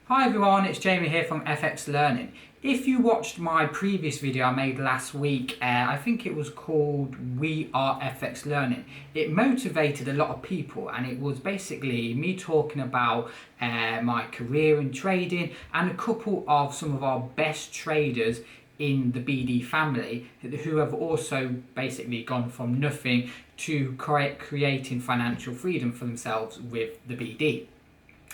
Hi everyone, it's Jamie here from FX Learning. If you watched my previous video I made last week, I think it was called We Are FX Learning. It motivated a lot of people and it was basically me talking about my career in trading and a couple of some of our best traders in the BD family who have also basically gone from nothing to creating financial freedom for themselves with the BD.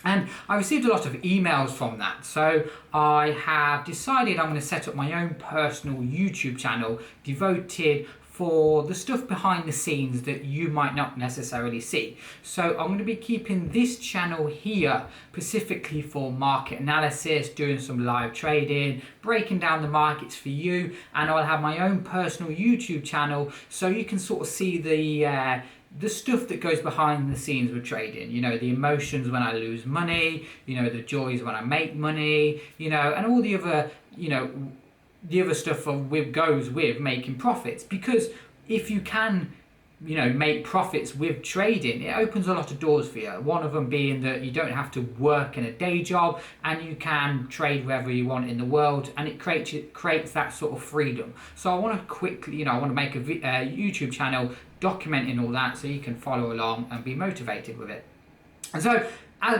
And I received a lot of emails from that, so I have decided I'm going to set up my own personal YouTube channel devoted for the stuff behind the scenes that you might not necessarily see. So I'm going to be keeping this channel here specifically for market analysis, doing some live trading, breaking down the markets for you, and I'll have my own personal YouTube channel so you can sort of see the stuff that goes behind the scenes with trading, you know, the emotions when I lose money, you know, the joys when I make money, you know, and all the other, you know, the other stuff goes with making profits. Because if you can, you know, make profits with trading, it opens a lot of doors for you. One of them being that you don't have to work in a day job and you can trade wherever you want in the world, and it creates that sort of freedom. So I want to quickly, you know, I want to make a YouTube channel documenting all that so you can follow along and be motivated with it. And so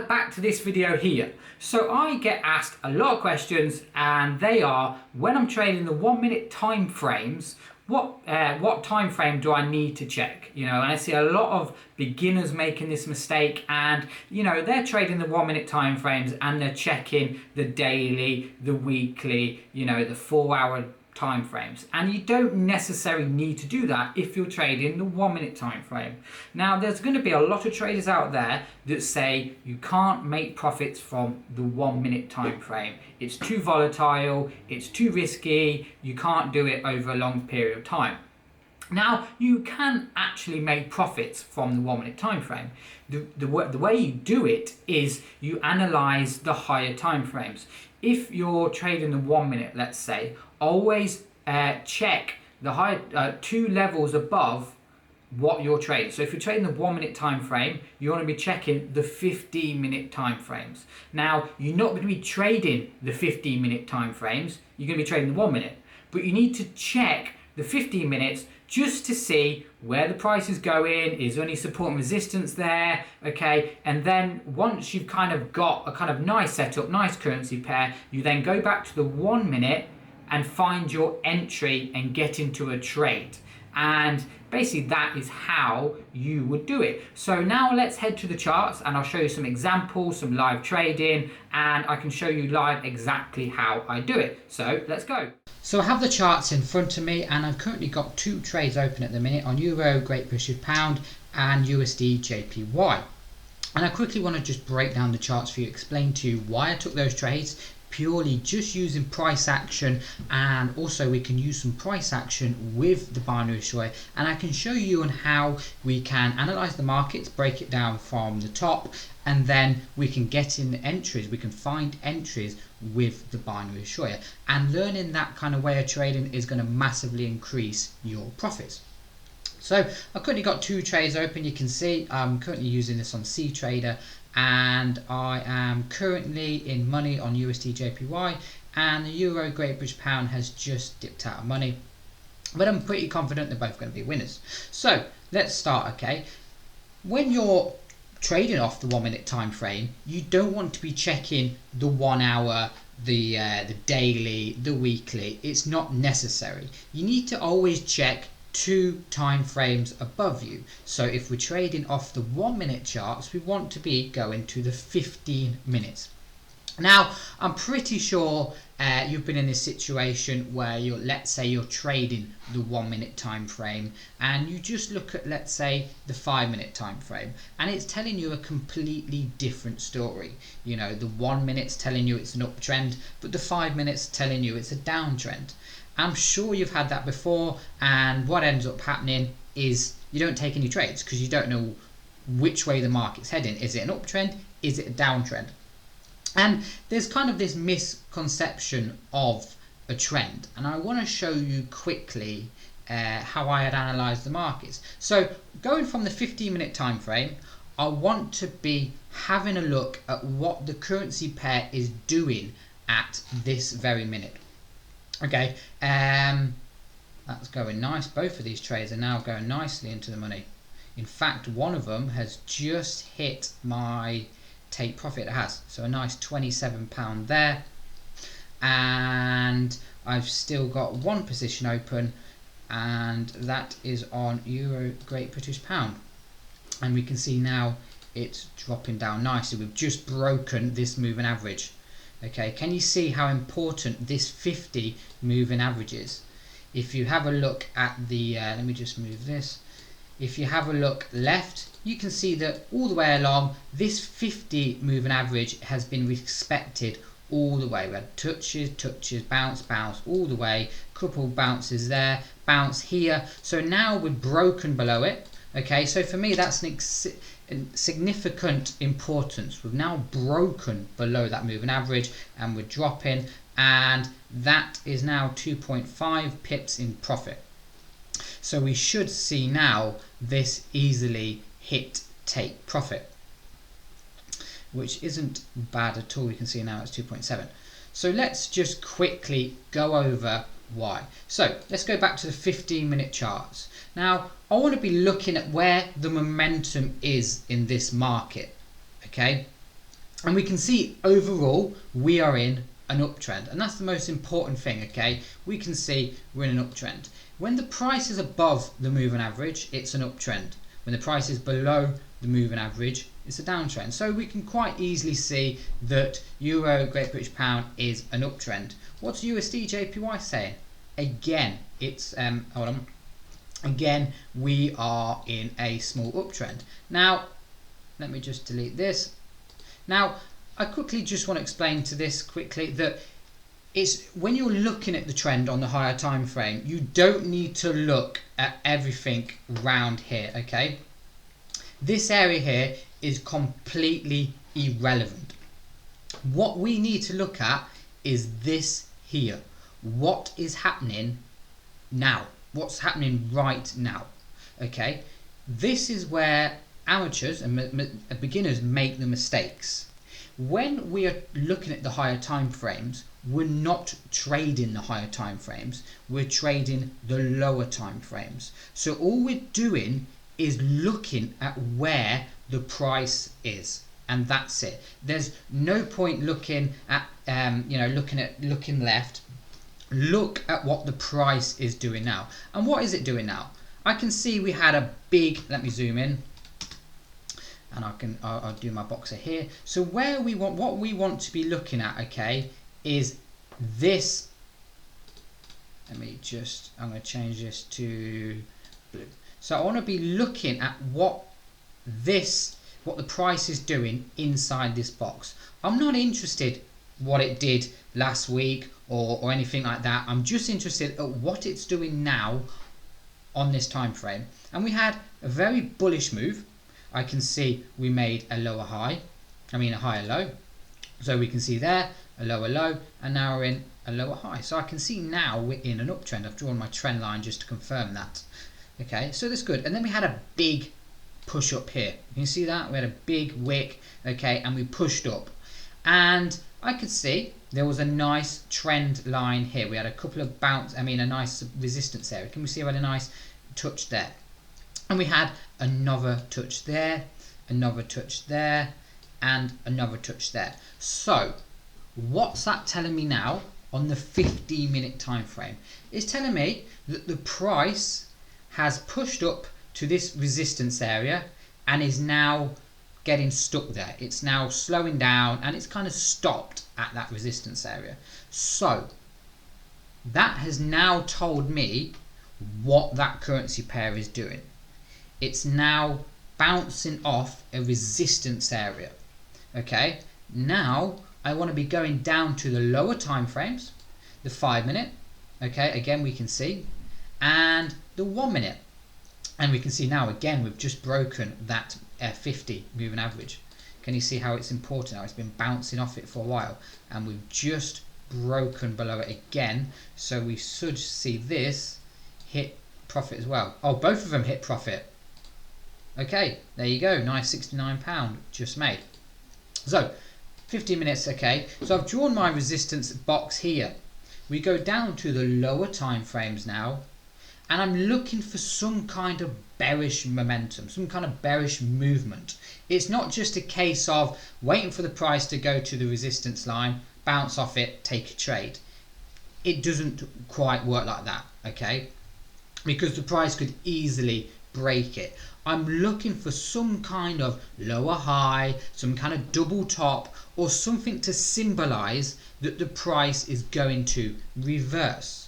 back to this video here. So I get asked a lot of questions, and they are, when I'm trading the 1 minute time frames, what time frame do I need to check? You know, and I see a lot of beginners making this mistake, and you know, they're trading the 1 minute time frames and they're checking the daily, the weekly, you know, the 4 hour time frames, and you don't necessarily need to do that if you're trading the 1 minute time frame. Now there's going to be a lot of traders out there that say you can't make profits from the 1 minute time frame. It's too volatile, it's too risky, you can't do it over a long period of time. Now you can actually make profits from the 1 minute time frame. The way you do it is you analyze the higher time frames. If you're trading the 1 minute, let's say, always check the high 2 levels above what you're trading. So if you're trading the 1 minute time frame, you want to be checking the 15 minute time frames. Now you're not going to be trading the 15 minute time frames, you're going to be trading the 1 minute, but you need to check the 15 minutes just to see where the price is going, is there any support and resistance there, okay? And then once you've kind of got a kind of nice setup, nice currency pair, you then go back to the 1 minute and find your entry and get into a trade. And basically that is how you would do it. So now let's head to the charts and I'll show you some examples, some live trading, and I can show you live exactly how I do it. So let's go. So I have the charts in front of me, and I've currently got 2 trades open at the minute on Euro, Great British Pound and USD JPY. And I quickly want to just break down the charts for you, explain to you why I took those trades, purely just using price action, and also we can use some price action with the binary destroyer, and I can show you on how we can analyze the markets, break it down from the top, and then we can get in entries, we can find entries with the binary destroyer, and learning that kind of way of trading is going to massively increase your profits. So I've currently got 2 trades open. You can see I'm currently using this on C Trader, and I am currently in money on USD JPY, and the Euro Great British Pound has just dipped out of money, but I'm pretty confident they're both going to be winners. So let's start. Okay, when you're trading off the 1 minute time frame, you don't want to be checking the 1 hour, the daily, the weekly. It's not necessary. You need to always check 2 time frames above you. So if we're trading off the 1 minute charts, we want to be going to the 15 minutes. Now I'm pretty sure you've been in this situation where let's say you're trading the 1 minute time frame and you just look at, let's say, the 5 minute time frame, and it's telling you a completely different story. You know, the 1 minute's telling you it's an uptrend, but the 5 minutes telling you it's a downtrend. I'm sure you've had that before, and what ends up happening is you don't take any trades because you don't know which way the market's heading. Is it an uptrend? Is it a downtrend? And there's kind of this misconception of a trend, and I want to show you quickly how I had analysed the markets. So going from the 15 minute time frame, I want to be having a look at what the currency pair is doing at this very minute. Okay, that's going nice. Both of these trades are now going nicely into the money. In fact, one of them has just hit my take profit. It has, so a nice £27 there, and I've still got one position open, and that is on Euro Great British Pound, and we can see now it's dropping down nicely. We've just broken this moving average. Okay, can you see how important this 50 moving average is? If you have a look at the let me just move this. If you have a look left, you can see that all the way along this 50 moving average has been respected all the way. We had touches, bounce, all the way, couple bounces there, bounce here. So now we're broken below it. Okay, so for me that's an significant importance. We've now broken below that moving average and we're dropping, and that is now 2.5 pips in profit. So we should see now this easily hit take profit, which isn't bad at all. We can see now it's 2.7. So let's just quickly go over why. So let's go back to the 15-minute charts. Now I want to be looking at where the momentum is in this market. Okay, and we can see overall we are in an uptrend, and that's the most important thing. Okay, we can see we're in an uptrend. When the price is above the moving average, it's an uptrend. When the price is below the moving average, it's a downtrend. So we can quite easily see that Euro Great British Pound is an uptrend. What's USD JPY saying? Again, it's hold on. Again, we are in a small uptrend. Now, let me just delete this. Now, I quickly just want to explain to this quickly that it's when you're looking at the trend on the higher time frame, you don't need to look at everything round here. Okay, this area here is completely irrelevant. What we need to look at is this here. What is happening now? What's happening right now? Okay, this is where amateurs and beginners make the mistakes. When we are looking at the higher time frames, we're not trading the higher time frames, we're trading the lower time frames. So all we're doing is looking at where the price is, and that's it. There's no point looking at looking left. Look at what the price is doing now. And what is it doing now? I can see we had a big, let me zoom in, and I'll do my boxer here. So where we want, what we want to be looking at, okay, is this. I'm going to change this to blue. So I want to be looking at what the price is doing inside this box. I'm not interested what it did last week or anything like that. I'm just interested at what it's doing now on this time frame. And we had a very bullish move. I can see we made a lower high, a higher low. So we can see there a lower low, and now we're in a lower high. So I can see now we're in an uptrend. I've drawn my trend line just to confirm that. Okay, so that's good. And then we had a big push up here. You can see that we had a big wick, okay, and we pushed up. And I could see there was a nice trend line here. We had a couple of a nice resistance area. Can we see we had a nice touch there? And we had another touch there, another touch there, and another touch there. So what's that telling me now on the 15-minute time frame? It's telling me that the price has pushed up to this resistance area and is now getting stuck there. It's now slowing down and it's kind of stopped at that resistance area. So that has now told me what that currency pair is doing. It's now bouncing off a resistance area. Okay, now I want to be going down to the lower time frames, the 5-minute, okay, again we can see, and the 1 minute. And we can see now again we've just broken that 50 moving average. Can you see how it's important now? It's been bouncing off it for a while and we've just broken below it again. So we should see this hit profit as well. Oh, both of them hit profit. Okay, there you go, nice £69 just made. So 15 minutes. Okay, so I've drawn my resistance box here. We go down to the lower time frames now, and I'm looking for some kind of bearish momentum, some kind of bearish movement. It's not just a case of waiting for the price to go to the resistance line, bounce off it, take a trade. It doesn't quite work like that, okay? Because the price could easily break it. I'm looking for some kind of lower high, some kind of double top, or something to symbolize that the price is going to reverse.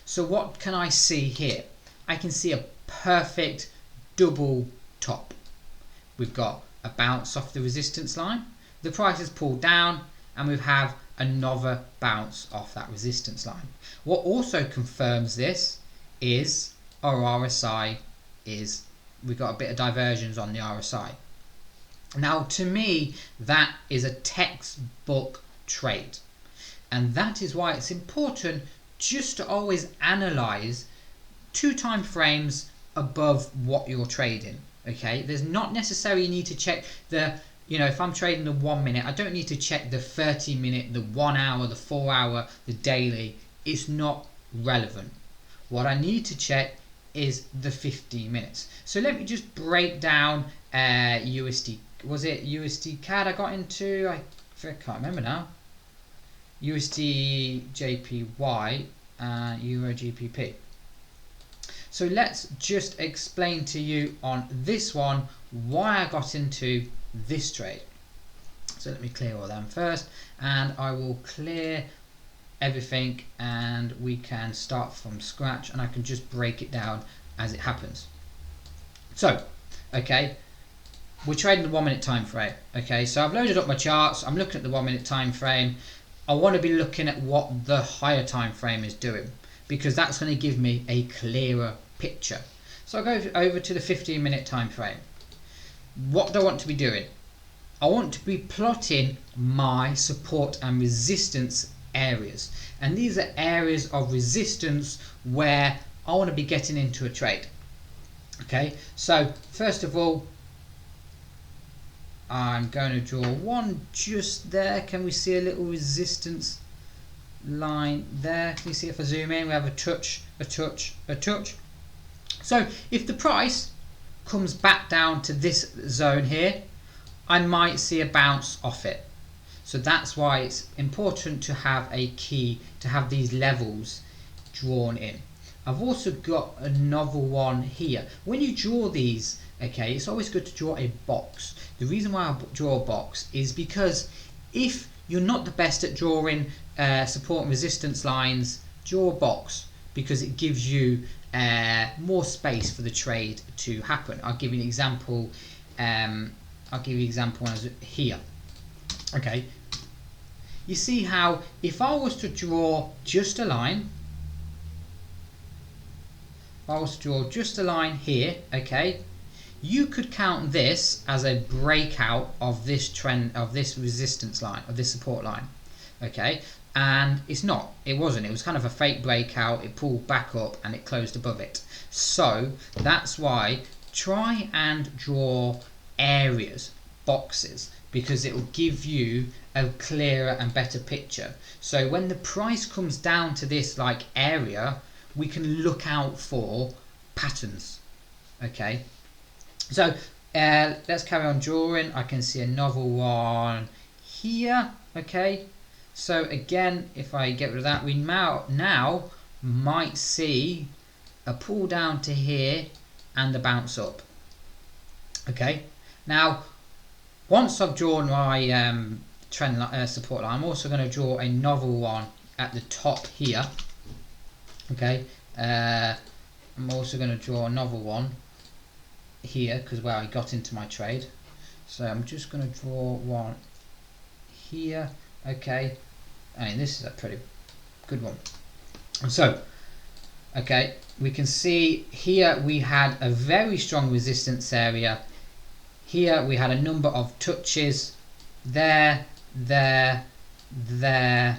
So what can I see here? I can see a perfect double top. We've got a bounce off the resistance line, the price is pulled down, and we have another bounce off that resistance line. What also confirms this is our RSI is, we've got a bit of diversions on the RSI. Now to me that is a textbook trade, and that is why it's important just to always analyze 2 time frames above what you're trading. Okay, there's not necessarily you need to check the, if I'm trading the 1 minute, I don't need to check the 30 minute, the 1 hour, the 4 hour, the daily. It's not relevant. What I need to check is the 15 minutes. So let me just break down USD. Was it USD CAD I got into? I can't remember now. USD JPY and Euro GBP. So let's just explain to you on this one why I got into this trade. So let me clear all them first, and I will clear everything, and we can start from scratch, and I can just break it down as it happens. So okay, we're trading the 1 minute time frame. Okay, so I've loaded up my charts, I'm looking at the 1 minute time frame. I want to be looking at what the higher time frame is doing, because that's going to give me a clearer picture. So I go over to the 15 minute time frame. What do I want to be doing? I want to be plotting my support and resistance areas, and these are areas of resistance where I want to be getting into a trade. Okay, so first of all, I'm going to draw one just there. Can we see a little resistance line there? Can you see if I zoom in? We have a touch, a touch, a touch. So if the price comes back down to this zone here, I might see a bounce off it. So that's why it's important to have a key, to have these levels drawn in. I've also got another one here. When you draw these, okay, it's always good to draw a box. The reason why I draw a box is because if you're not the best at drawing support and resistance lines, draw a box, because it gives you more space for the trade to happen. I'll give you an example. As here. Okay, you see how if I was to draw just a line, here, okay, you could count this as a breakout of this trend, of this resistance line, of this support line. Okay, and it's not, it wasn't, it was kind of a fake breakout. It pulled back up and it closed above it. So that's why try and draw areas, boxes, because it will give you a clearer and better picture. So when the price comes down to this like area, we can look out for patterns. Okay, so let's carry on drawing. I can see another one here. Okay, so again, if I get rid of that, we now might see a pull down to here and the bounce up. Okay, now once I've drawn my trend support line, I'm also going to draw another one at the top here. Okay, I'm also going to draw another one here because where I got into my trade. So I'm just going to draw one here. Okay, I mean this is a pretty good one. So okay, we can see here we had a very strong resistance area. Here we had a number of touches there, there, there,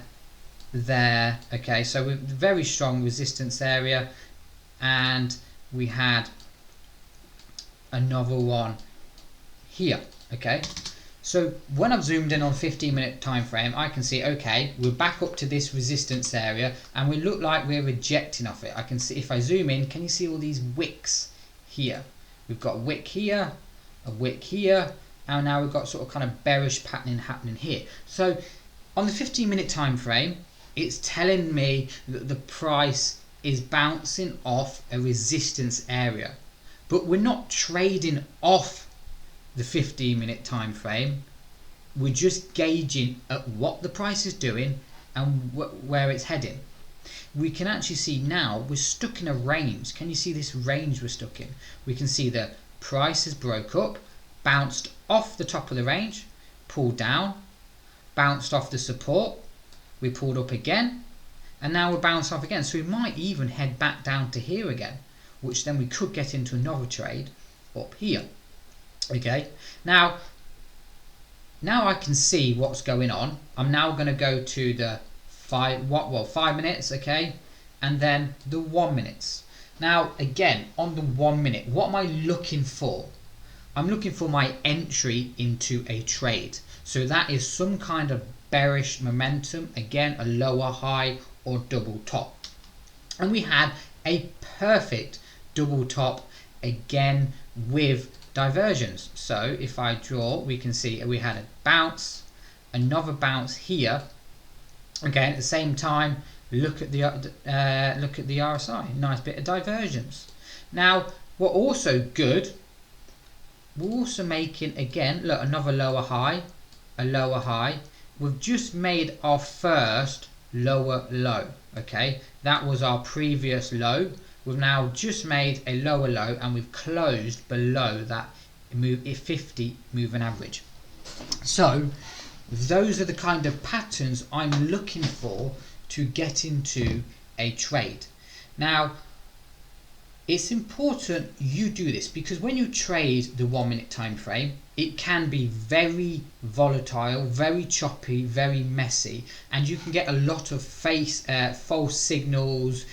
there. Okay, so with very strong resistance area, and we had another one here. Okay, so when I've zoomed in on 15-minute time frame, I can see, okay, we're back up to this resistance area and we look like we're rejecting off it. I can see, if I zoom in, can you see all these wicks here? We've got a wick here, a wick here, and now we've got sort of kind of bearish patterning happening here. So on the 15-minute time frame, it's telling me that the price is bouncing off a resistance area, but we're not trading off the 15-minute time frame. We're just gauging at what the price is doing and where it's heading. We can actually see now we're stuck in a range. Can you see this range we're stuck in? We can see the price has broke up, bounced off the top of the range, pulled down, bounced off the support, we pulled up again, and now we're bounced off again. So we might even head back down to here again, which then we could get into another trade up here. Okay, now I can see what's going on. I'm now going to go to the 5 minutes, okay, and then the 1 minutes. Now again, on the 1 minute, what am I looking for? I'm looking for my entry into a trade. So that is some kind of bearish momentum, again a lower high or double top. And we had a perfect double top again with diversions. So if I draw, we can see we had a bounce, another bounce here. Again, at the same time, look at the RSI, nice bit of divergence. Now we're also good. We're also making, again, look, another lower high, a lower high. We've just made our first lower low. Okay, that was our previous low. We've now just made a lower low and we've closed below that 50 moving average. So those are the kind of patterns I'm looking for to get into a trade. Now it's important you do this, because when you trade the 1 minute time frame, it can be very volatile, very choppy, very messy, and you can get a lot of false signals,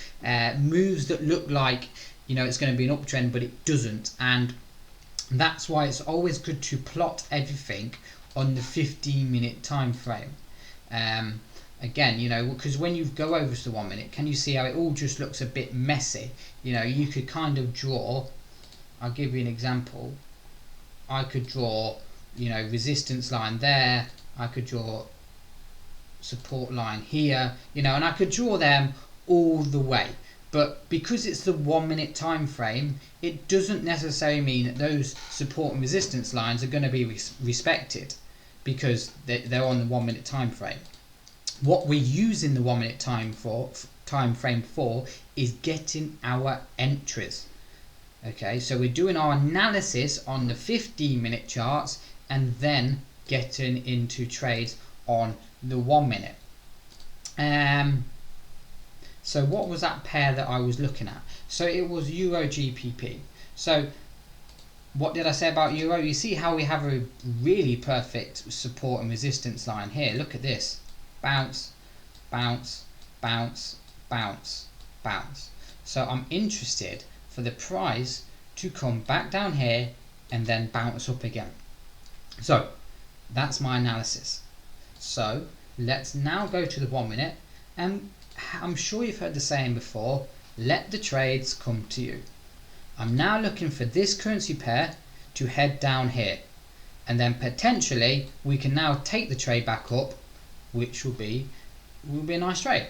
moves that look like, you know, it's going to be an uptrend but it doesn't. And that's why it's always good to plot everything on the 15-minute time frame. Again, you know, because when you go over to the 1 minute, can you see how it all just looks a bit messy? You know, you could kind of draw, I'll give you an example. I could draw, you know, resistance line there, I could draw support line here, you know, and I could draw them all the way. But because it's the 1 minute time frame, it doesn't necessarily mean that those support and resistance lines are going to be respected, because they're on the 1 minute time frame. What we're using the 1 minute time frame for is getting our entries. Okay, so we're doing our analysis on the 15-minute charts and then getting into trades on the 1 minute. So what was that pair that I was looking at? So it was Euro GBP. So what did I say about Euro? You see how we have a really perfect support and resistance line here. Look at this. Bounce, bounce, bounce, bounce, bounce. So I'm interested for the price to come back down here and then bounce up again. So that's my analysis. So let's now go to the 1 minute, and I'm sure you've heard the saying before, let the trades come to you. I'm now looking for this currency pair to head down here, and then potentially we can now take the trade back up, which will be a nice trade.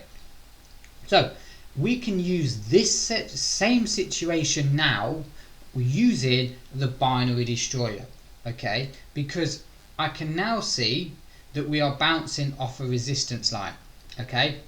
So we can use this same situation now using the binary destroyer, okay, because I can now see that we are bouncing off a resistance line. Okay,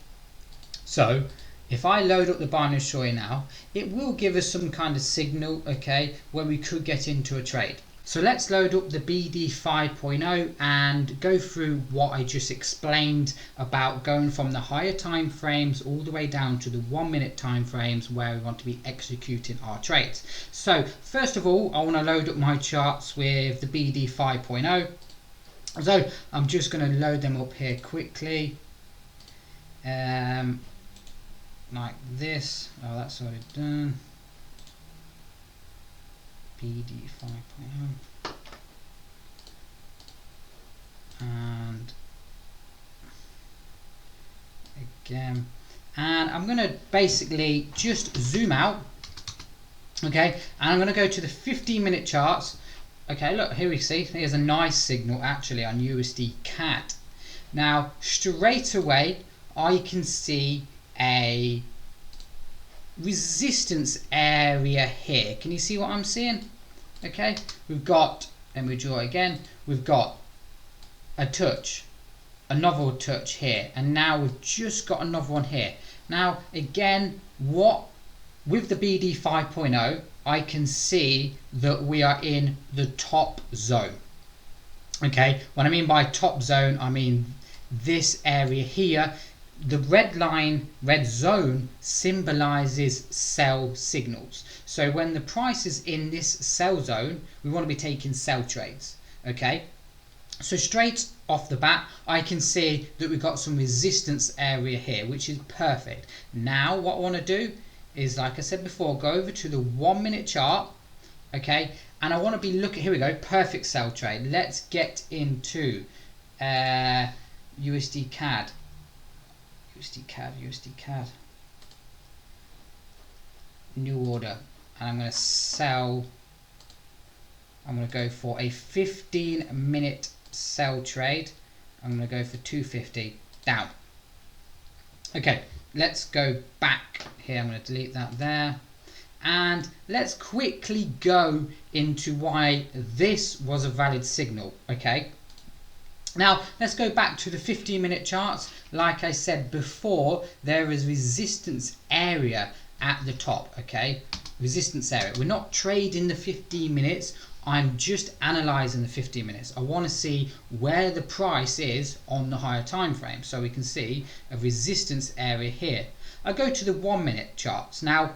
so if I load up the binary destroyer now, it will give us some kind of signal, okay, where we could get into a trade. So let's load up the BD 5.0 and go through what I just explained about going from the higher time frames all the way down to the 1 minute time frames where we want to be executing our trades. So first of all, I want to load up my charts with the BD 5.0. So I'm just going to load them up here quickly, like this. Oh, that's already done. BD 5.0, and again, and I'm going to basically just zoom out, okay, and I'm going to go to the 15-minute charts. Okay, look, here we see, here's a nice signal actually on USD CAD. Now, straight away, I can see a resistance area here. Can you see what I'm seeing? Okay, we've got, and we draw again, we've got a touch, another touch here, and now we've just got another one here. Now, again, with the BD 5.0, I can see that we are in the top zone. Okay, what I mean by top zone, I mean this area here. The red line, red zone, symbolizes sell signals. So when the price is in this sell zone, we want to be taking sell trades. Okay, so straight off the bat, I can see that we've got some resistance area here, which is perfect. Now what I want to do is, like I said before, go over to the 1-minute chart, okay, and I want to be looking, here we go, perfect sell trade. Let's get into USD CAD, new order, and I'm going to sell, I'm going to go for a 15-minute sell trade. I'm going to go for 250 down. Okay, let's go back here. I'm going to delete that there, and let's quickly go into why this was a valid signal. Okay, now let's go back to the 15-minute charts. Like I said before, there is resistance area at the top. Okay, resistance area. We're not trading the 15 minutes. I'm just analyzing the 15 minutes. I want to see where the price is on the higher time frame, so we can see a resistance area here. I go to the 1-minute charts. Now,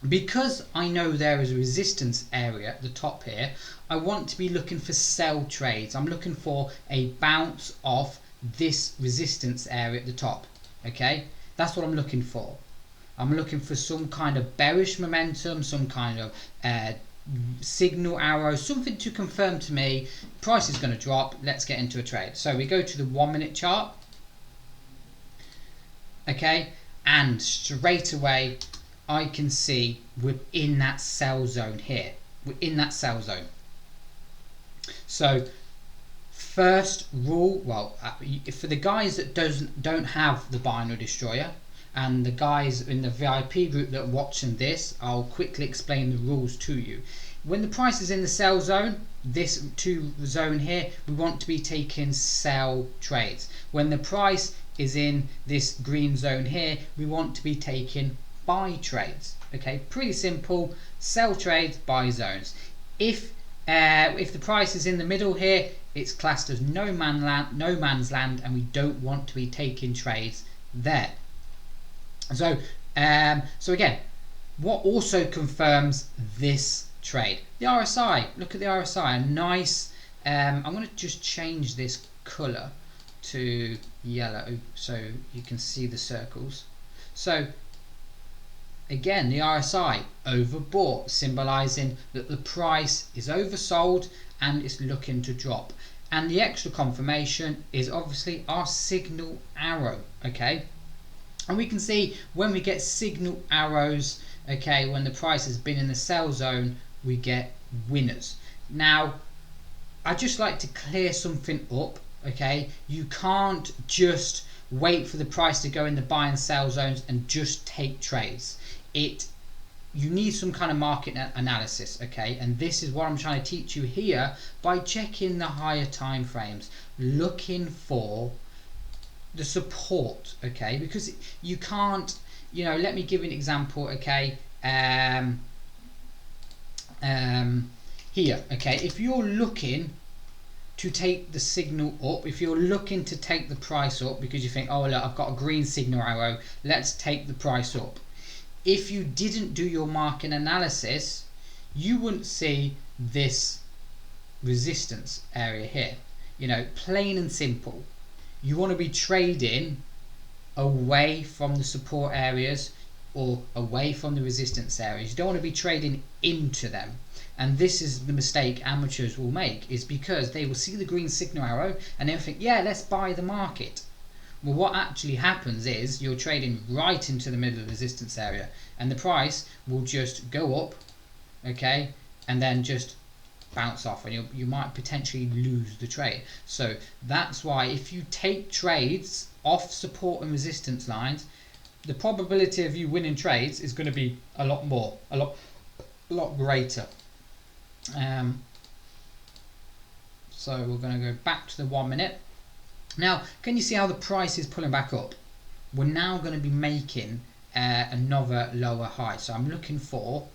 because I know there is a resistance area at the top here, I want to be looking for sell trades. I'm looking for a bounce off this resistance area at the top. Okay, that's what I'm looking for. I'm looking for some kind of bearish momentum, some kind of signal arrow, something to confirm to me price is going to drop. Let's get into a trade. So we go to the 1-minute chart, okay, and straight away I can see we're in that sell zone here. We're in that sell zone. So first rule, well, for the guys that don't have the binary destroyer, and the guys in the VIP group that are watching this, I'll quickly explain the rules to you. When the price is in the sell zone, this zone here, we want to be taking sell trades. When the price is in this green zone here, we want to be taking buy trades. Okay, pretty simple. Sell trades, buy zones. If the price is in the middle here, it's classed as no man's land, and we don't want to be taking trades there. So, so again, what also confirms this trade? The RSI. Look at the RSI. A nice. I'm going to just change this color to yellow so you can see the circles. So again, the RSI overbought, symbolizing that the price is oversold and it's looking to drop. And the extra confirmation is obviously our signal arrow. Okay. And we can see when we get signal arrows, okay, when the price has been in the sell zone, we get winners. Now, I just like to clear something up, okay? You can't just wait for the price to go in the buy and sell zones and just take trades. You need some kind of market analysis, okay? And this is what I'm trying to teach you here by checking the higher time frames, looking for the support, okay, because you can't, you know, let me give you an example, okay, here, okay, if you're looking to take the signal up, if you're looking to take the price up because you think, oh look, I've got a green signal arrow, let's take the price up. If you didn't do your market analysis, you wouldn't see this resistance area here. You know, plain and simple. You want to be trading away from the support areas or away from the resistance areas. You don't want to be trading into them. And this is the mistake amateurs will make, is because they will see the green signal arrow and they'll think, yeah, let's buy the market. Well, what actually happens is you're trading right into the middle of the resistance area, and the price will just go up, okay, and then just bounce off, and you might potentially lose the trade. So that's why if you take trades off support and resistance lines, the probability of you winning trades is going to be a lot greater. So we're going to go back to the 1 minute. Now, can you see how the price is pulling back up? We're now going to be making another lower high. So I'm looking for,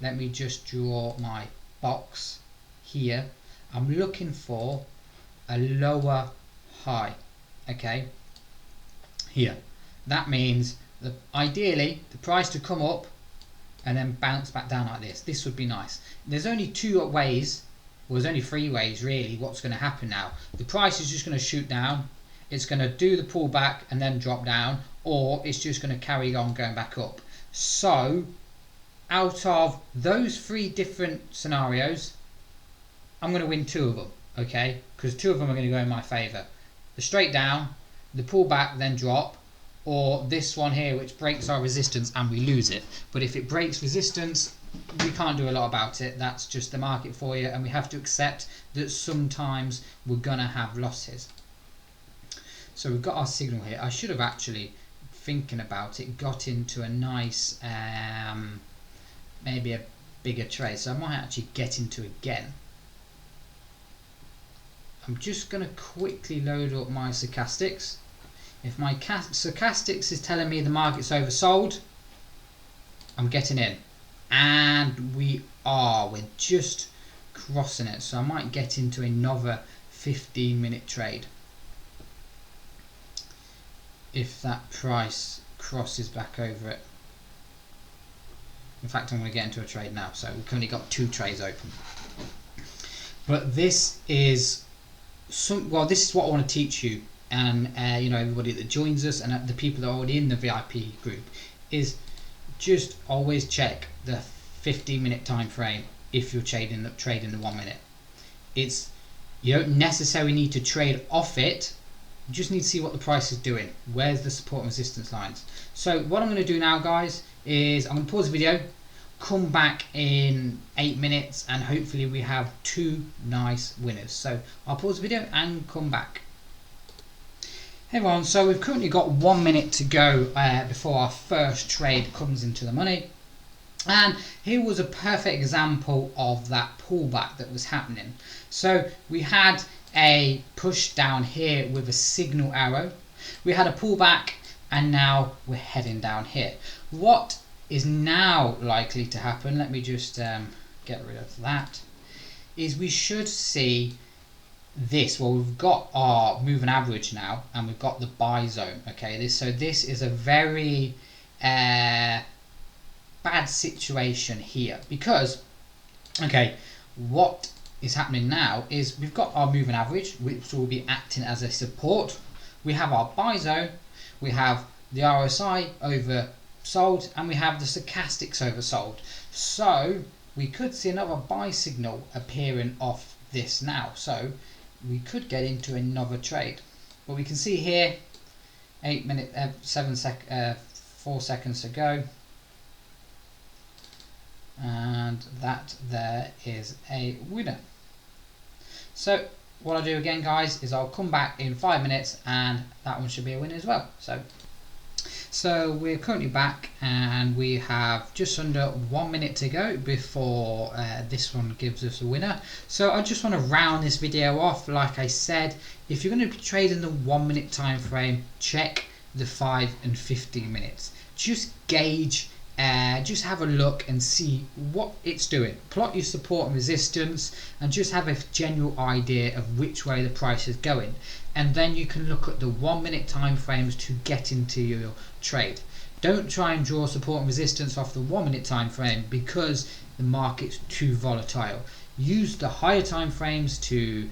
let me just draw my box here. I'm looking for a lower high, okay, here. That means that ideally the price to come up and then bounce back down like this. This would be nice. There's only two ways, well, there's only three ways really what's going to happen now. The price is just going to shoot down, it's going to do the pullback and then drop down, or it's just going to carry on going back up. So out of those three different scenarios, I'm going to win two of them, okay, because two of them are going to go in my favor. The straight down, the pullback then drop, or this one here which breaks our resistance and we lose it. But if it breaks resistance, we can't do a lot about it. That's just the market for you, and we have to accept that sometimes we're gonna have losses. So we've got our signal here. I should have actually, thinking about it, got into a nice maybe a bigger trade, so I might actually get into again. I'm just gonna quickly load up my stochastics. If my stochastics is telling me the market's oversold, I'm getting in. And we're just crossing it. So I might get into another 15-minute trade if that price crosses back over it. In fact, I'm going to get into a trade now. So we've currently got two trades open. But this is this is what I want to teach you, and you know, everybody that joins us and the people that are already in the VIP group, is just always check the 15-minute time frame if you're trading the 1 minute. You don't necessarily need to trade off it, you just need to see what the price is doing. Where's the support and resistance lines? So what I'm going to do now, guys, is I'm going to pause the video, come back in 8 minutes, and hopefully we have two nice winners. So I'll pause the video and come back. Hey everyone, so we've currently got 1 minute to go before our first trade comes into the money, and here was a perfect example of that pullback that was happening. So we had a push down here with a signal arrow, we had a pullback, and now we're heading down here. What is now likely to happen, let me just get rid of that, is we should see this. Well, we've got our moving average now, and we've got the buy zone, okay. So this is a very bad situation here, because okay, what is happening now is we've got our moving average, which will be acting as a support. We have our buy zone, we have the RSI oversold, and we have the stochastics oversold. So we could see another buy signal appearing off this now. So we could get into another trade, but we can see here 8 minutes 4 seconds to go, and that there is a winner. So what I'll do again, guys, is I'll come back in 5 minutes, and that one should be a winner as well. So we're currently back, and we have just under 1 minute to go before this one gives us a winner. So I just want to round this video off. Like I said, if you're going to be trading the 1 minute time frame, check the 5 and 15 minutes. Just gauge, just have a look and see what it's doing. Plot your support and resistance, and just have a general idea of which way the price is going. And then you can look at the 1 minute time frames to get into your trade. Don't try and draw support and resistance off the 1 minute time frame, because the market's too volatile. Use the higher time frames to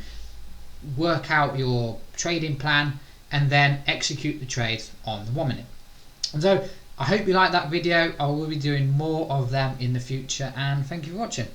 work out your trading plan, and then execute the trades on the 1 minute. And so I hope you liked that video. I will be doing more of them in the future, and thank you for watching.